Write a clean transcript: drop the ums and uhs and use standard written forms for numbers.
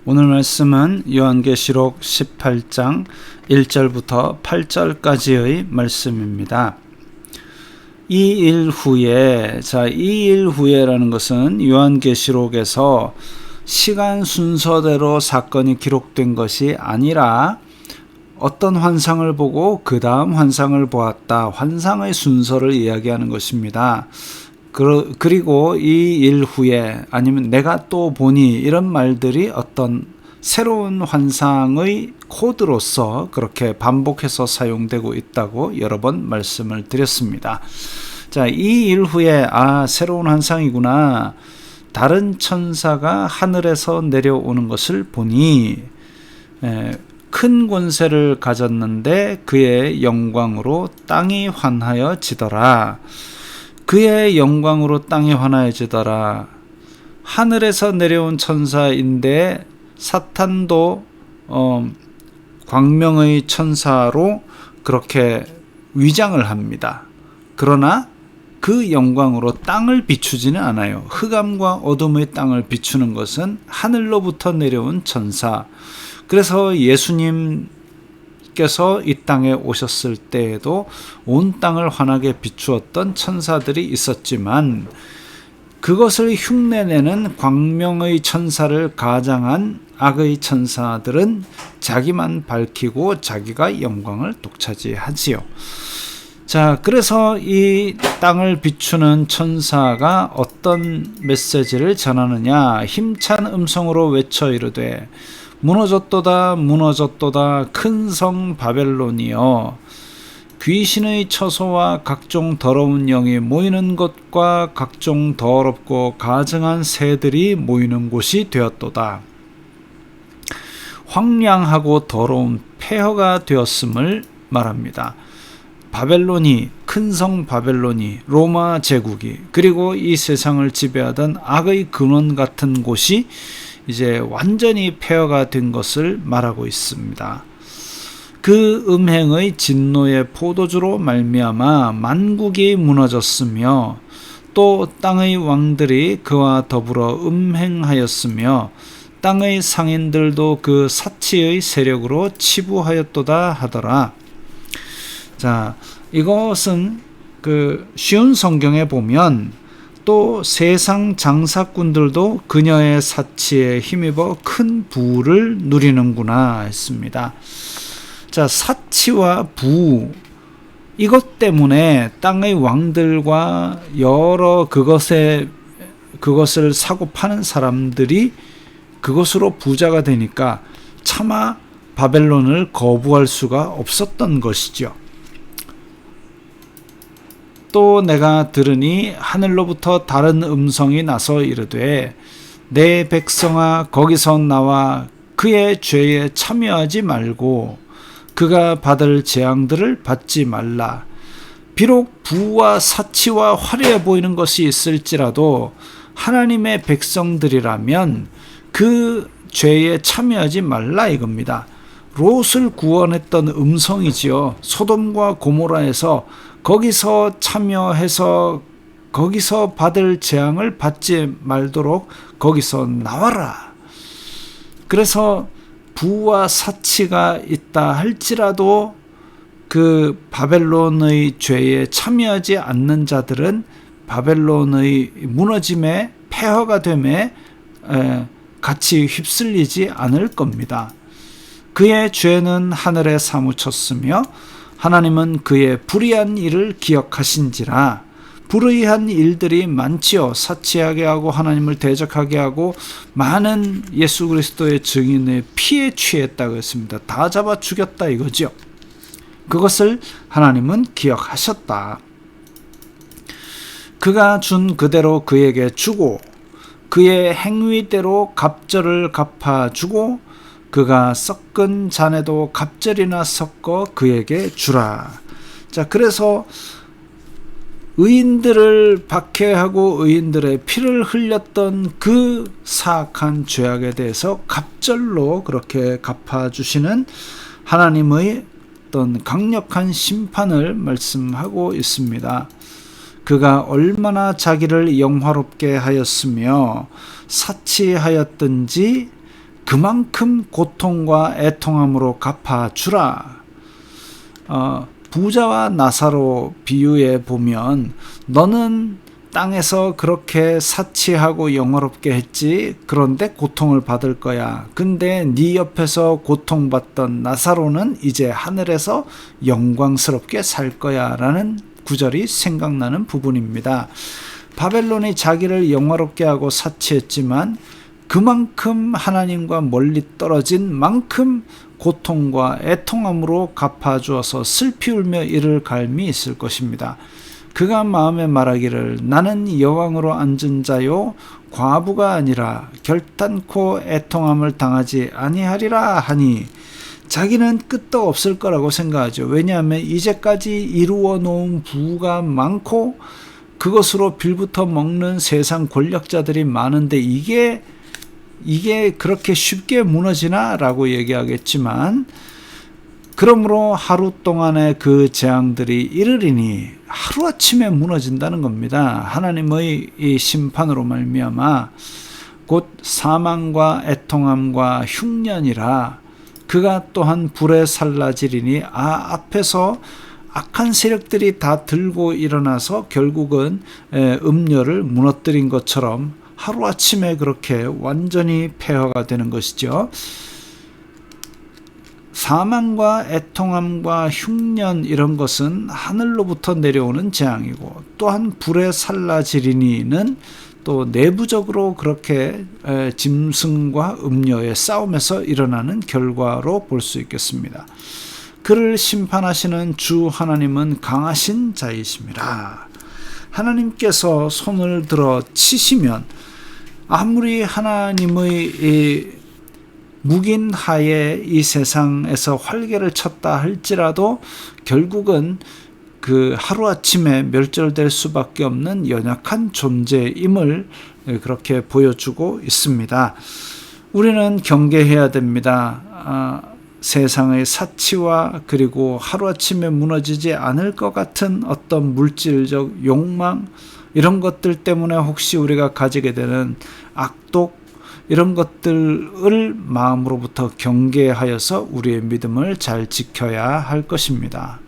오늘 말씀은 요한계시록 18장 1절부터 8절까지의 말씀입니다. 이 일 후에, 이 일 후에라는 것은 요한계시록에서 시간 순서대로 사건이 기록된 것이 아니라 어떤 환상을 보고 그 다음 환상을 보았다. 환상의 순서를 이야기하는 것입니다. 그리고 이 일 후에 아니면 내가 또 보니 이런 말들이 어떤 새로운 환상의 코드로서 그렇게 반복해서 사용되고 있다고 여러 번 말씀을 드렸습니다. 이 일 후에 새로운 환상이구나. 다른 천사가 하늘에서 내려오는 것을 보니 큰 권세를 가졌는데 그의 영광으로 땅이 환하여지더라. 그의 영광으로 땅이 환하여지더라. 하늘에서 내려온 천사인데 사탄도 광명의 천사로 그렇게 위장을 합니다. 그러나 그 영광으로 땅을 비추지는 않아요. 흑암과 어둠의 땅을 비추는 것은 하늘로부터 내려온 천사. 그래서 예수님께서 이 땅에 오셨을 때에도 온 땅을 환하게 비추었던 천사들이 있었지만 그것을 흉내내는 광명의 천사를 가장한 악의 천사들은 자기만 밝히고 자기가 영광을 독차지하지요. 그래서 이 땅을 비추는 천사가 어떤 메시지를 전하느냐. 힘찬 음성으로 외쳐 이르되 무너졌도다 무너졌도다 큰 성 바벨론이여, 귀신의 처소와 각종 더러운 영이 모이는 곳과 각종 더럽고 가증한 새들이 모이는 곳이 되었도다. 황량하고 더러운 폐허가 되었음을 말합니다. 바벨론이, 큰 성 바벨론이, 로마 제국이, 그리고 이 세상을 지배하던 악의 근원 같은 곳이 이제 완전히 폐허가 된 것을 말하고 있습니다. 그 음행의 진노의 포도주로 말미암아 만국이 무너졌으며 또 땅의 왕들이 그와 더불어 음행하였으며 땅의 상인들도 그 사치의 세력으로 치부하였도다 하더라. 이것은 그 쉬운 성경에 보면 또 세상 장사꾼들도 그녀의 사치에 힘입어 큰 부를 누리는구나 했습니다. 사치와 부, 이것 때문에 땅의 왕들과 여러 그것을 사고 파는 사람들이 그것으로 부자가 되니까 차마 바벨론을 거부할 수가 없었던 것이죠. 또 내가 들으니 하늘로부터 다른 음성이 나서 이르되 내 백성아 거기서 나와 그의 죄에 참여하지 말고 그가 받을 재앙들을 받지 말라. 비록 부와 사치와 화려해 보이는 것이 있을지라도 하나님의 백성들이라면 그 죄에 참여하지 말라 이겁니다. 롯을 구원했던 음성이지요. 소돔과 고모라에서 거기서 참여해서 거기서 받을 재앙을 받지 말도록 거기서 나와라. 그래서 부와 사치가 있다 할지라도 그 바벨론의 죄에 참여하지 않는 자들은 바벨론의 무너짐에 폐허가 됨에 같이 휩쓸리지 않을 겁니다. 그의 죄는 하늘에 사무쳤으며 하나님은 그의 불의한 일을 기억하신지라. 불의한 일들이 많지요. 사치하게 하고 하나님을 대적하게 하고 많은 예수 그리스도의 증인의 피에 취했다고 했습니다. 다 잡아 죽였다 이거죠. 그것을 하나님은 기억하셨다. 그가 준 그대로 그에게 주고 그의 행위대로 갑절을 갚아주고 그가 섞은 잔에도 갑절이나 섞어 그에게 주라. 그래서 의인들을 박해하고 의인들의 피를 흘렸던 그 사악한 죄악에 대해서 갑절로 그렇게 갚아주시는 하나님의 어떤 강력한 심판을 말씀하고 있습니다. 그가 얼마나 자기를 영화롭게 하였으며 사치하였든지 그만큼 고통과 애통함으로 갚아주라. 부자와 나사로 비유해 보면 너는 땅에서 그렇게 사치하고 영화롭게 했지. 그런데 고통을 받을 거야. 근데 네 옆에서 고통받던 나사로는 이제 하늘에서 영광스럽게 살 거야 라는 구절이 생각나는 부분입니다. 바벨론이 자기를 영화롭게 하고 사치했지만 그만큼 하나님과 멀리 떨어진 만큼 고통과 애통함으로 갚아주어서 슬피 울며 이를 갈미 있을 것입니다. 그가 마음에 말하기를 나는 여왕으로 앉은 자요 과부가 아니라 결단코 애통함을 당하지 아니하리라 하니, 자기는 끝도 없을 거라고 생각하죠. 왜냐하면 이제까지 이루어 놓은 부가 많고 그것으로 빌부터 먹는 세상 권력자들이 많은데 이게 그렇게 쉽게 무너지나? 라고 얘기하겠지만, 그러므로 하루 동안의 그 재앙들이 이르리니 하루아침에 무너진다는 겁니다. 하나님의 이 심판으로 말미암아 곧 사망과 애통함과 흉년이라 그가 또한 불에 살라지리니, 앞에서 악한 세력들이 다 들고 일어나서 결국은 음녀를 무너뜨린 것처럼 하루아침에 그렇게 완전히 폐허가 되는 것이죠. 사망과 애통함과 흉년 이런 것은 하늘로부터 내려오는 재앙이고, 또한 불에 살라지리니는 또 내부적으로 그렇게 짐승과 음녀의 싸움에서 일어나는 결과로 볼 수 있겠습니다. 그를 심판하시는 주 하나님은 강하신 자이심이라. 하나님께서 손을 들어 치시면 아무리 하나님의 묵인 하에 이 세상에서 활개를 쳤다 할지라도 결국은 그 하루아침에 멸절될 수밖에 없는 연약한 존재임을 그렇게 보여주고 있습니다. 우리는 경계해야 됩니다. 세상의 사치와 그리고 하루아침에 무너지지 않을 것 같은 어떤 물질적 욕망, 이런 것들 때문에 혹시 우리가 가지게 되는 악독, 이런 것들을 마음으로부터 경계하여서 우리의 믿음을 잘 지켜야 할 것입니다.